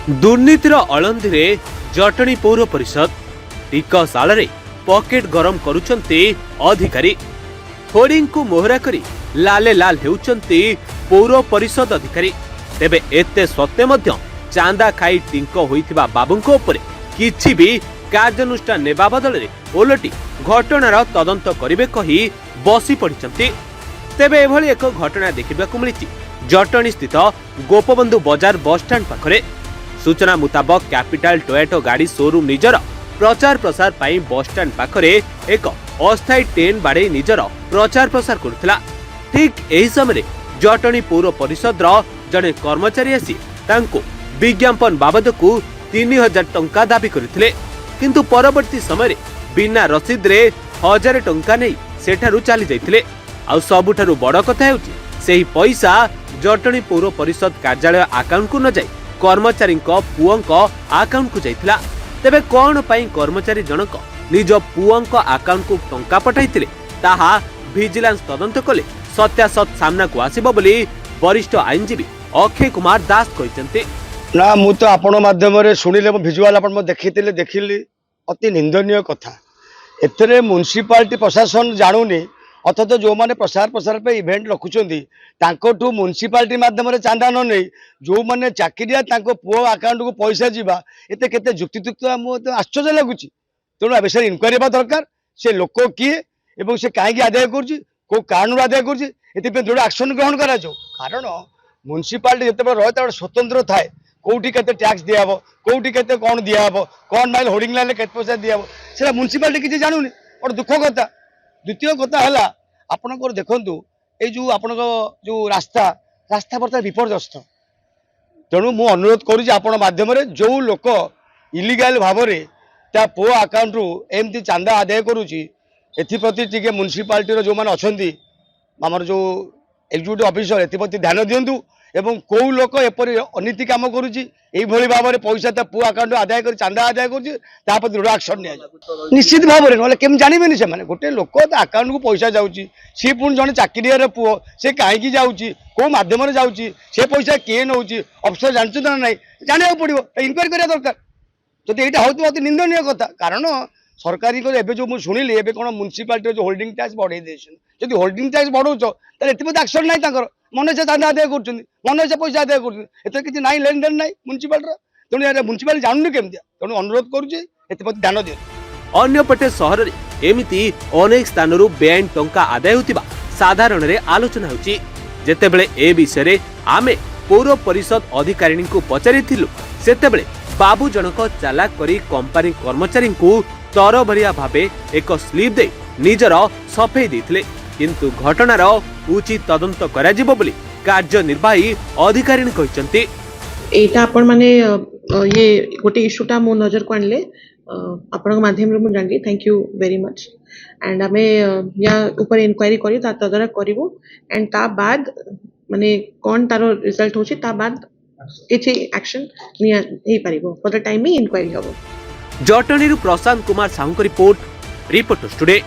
दुर्नीतिर अलंधीरे जटणी पौर परिषद टिकस आଳରେ पकेट गरम करुचंती अधिकारी होर्डिंग को मोहरा करी लाले लाल हेउचंती पौर परिषद अधिकारी। तेबे एते सत्ते मध्य चांदा खाई टिंक होइथिबा बाबुंको उपरे किछि भी कार्यानुष्ठान नेबा बदलरे ओलटी घटनार तदंत करिवे कही बसी पड़िचंती। तेबे एभली एक घटना देखिबाकू मिलिछि जटणी स्थित गोपबंधु बजार बस स्टैंड पाखरे। सूचना मुताबक कैपिटल टोयोटा गाड़ी शोरूम निजर प्रचार प्रसार पाई बस स्टैंड पाखरे एक अस्थायी टेंट बाड़े निजर प्रचार प्रसार करुथिला। ठीक एही समय जटणी पौर परिषद जड़े कर्मचारी आसी तांको विज्ञापन बाबद को 3000 टंका दाबी करथिले, किंतु परवर्ती समय बिना रसीद रे 1000 टंका नै सेठारु चली जाइथिले। आ सबुठारु बड़ कथा हेउची सेही पैसा जटणी पौर परिषद कार्यालय अकाउंट को न जाई कर्मचारी पुओंक अकाउंट को जाइथिला। तेबे कोन पई कर्मचारी जनक निज पुओंक अकाउंट को टंका पठाइथिले ताहा विजिलेंस तदंत कले सत्यासत सामना को आसीबो बोली वरिष्ठ आईनजीवी अक्षय कुमार दास कहिसंते। ना मु तो आपण माध्यम रे सुनिले विजुअल आपण देखितिले देखिली अति निंदनीय कथा। एथरे म्युनिसिपालिटी प्रशासन जानुनी अथच जो मैंने प्रसार प्रसार पे इवेंट रखुचंदी तांकोठू म्युनिसिपालिटी माध्यम रे चांदा न नै जो मैंने चाकरिया तांको पुओ अकाउंट को पैसा जीवा एते केते जुक्तियुक्त तो आश्चर्य लगुची। तेणु ए विषय इनक्वारी बा दरकार से लोक किए एवं से काहे आदाय करछि को कारण आदाय करछि एते पे दृढ़ एक्शन ग्रहण करा जो। कारण म्युनिसिपालिटी जते रहे स्वतंत्र थाए कोठी केते टैक्स दिया हबो कोठी केते कोन दिया हबो कोन माइल होर्डिंग लाइन केते पैसा दिया हबो सेला म्युनिसिपालिटी किछि जानुनी और दुख कथा। द्वितीय कथा है आपणकर देखु ये जो आपण जो रास्ता रास्ता बर्तमान विपर्यस्त। तेणु मु अनुरोध करुँ माध्यम जो लोक इलिगाल भाव ता पुओ अकाउंट रु एमती चांदा आदाय करुच्ची एप्रति टी म्युनिसिपालिटी जो मैंने अच्छा आमर जो एक्जिक्यूटिव ऑफिसर एप्रति ध्यान दिंतु एवं कौ लोक एपरी अनीति काम करुच्ची भाव में पैसा ता पुओ अकाउंट आदाय कर चांदा आदाय कर दृढ़ एक्शन निश्चित भाव में ना केम जानवे से गोटे लोक अकाउंट को पैसा जाऊँगी सी पुणी जड़े चाकरिया पुओ से कहीं जाऊँगी कौ मध्यम जाऊँगी से पैसा किए नौ अफसर जानते ना ना जाना पड़ो इनक्वारी करा दरकार। जब यहाँ हो अति निंदनीय कथा। कारण सरकारी जो मुझे शुणिली एवं कौन म्युनिसिपालिटी जो होल्डिंग टैक्स बढ़े जब होल्डिंग टैक्स बढ़ाऊच तो एक्शन ना मन से चांदा आदाय कर मन से पैसा आदाय कर ना लेन देन ना म्युनिसिपालिटी। तेणु म्युनिसिपालिटी जानूनी केमती तेणु अनुरोध करुचे ध्यान दिए। अन्यपटे सहर रे एमिति अनेक स्थानरू बेआईन टंका आदाय होतिबा साधारण रे आलोचना होची। जेतेबेले ए विषय रे आमे पौर परिषद अधिकारिणी को पचारिथिलु सेतेबेले बाबू जनक चालाक करी कंपनी कर्मचारी को तरबरिया भाबे एक स्लिप दे निजर सफेई देथिले, किंतु घटनार उचित तदंत करा जिवो बोली कार्यनिर्वाही अधिकारिणी कहिसंती। एटा आपण माने ये गोटे इश्यूटा मो नजर को आनले आपण माध्यम रे मु जानली। Thank you very much and आमे या ऊपर इंक्वायरी करी ता तदरा करिवो एंड ता बाद माने कोन तारो रिजल्ट होची ता बाद किछि एक्शन निया हे परिबो फॉर द टाइम इंक्वायरी हबो। जटणी प्रशांत कुमार साहू को रिपोर्ट रिपोर्टर्स टुडे।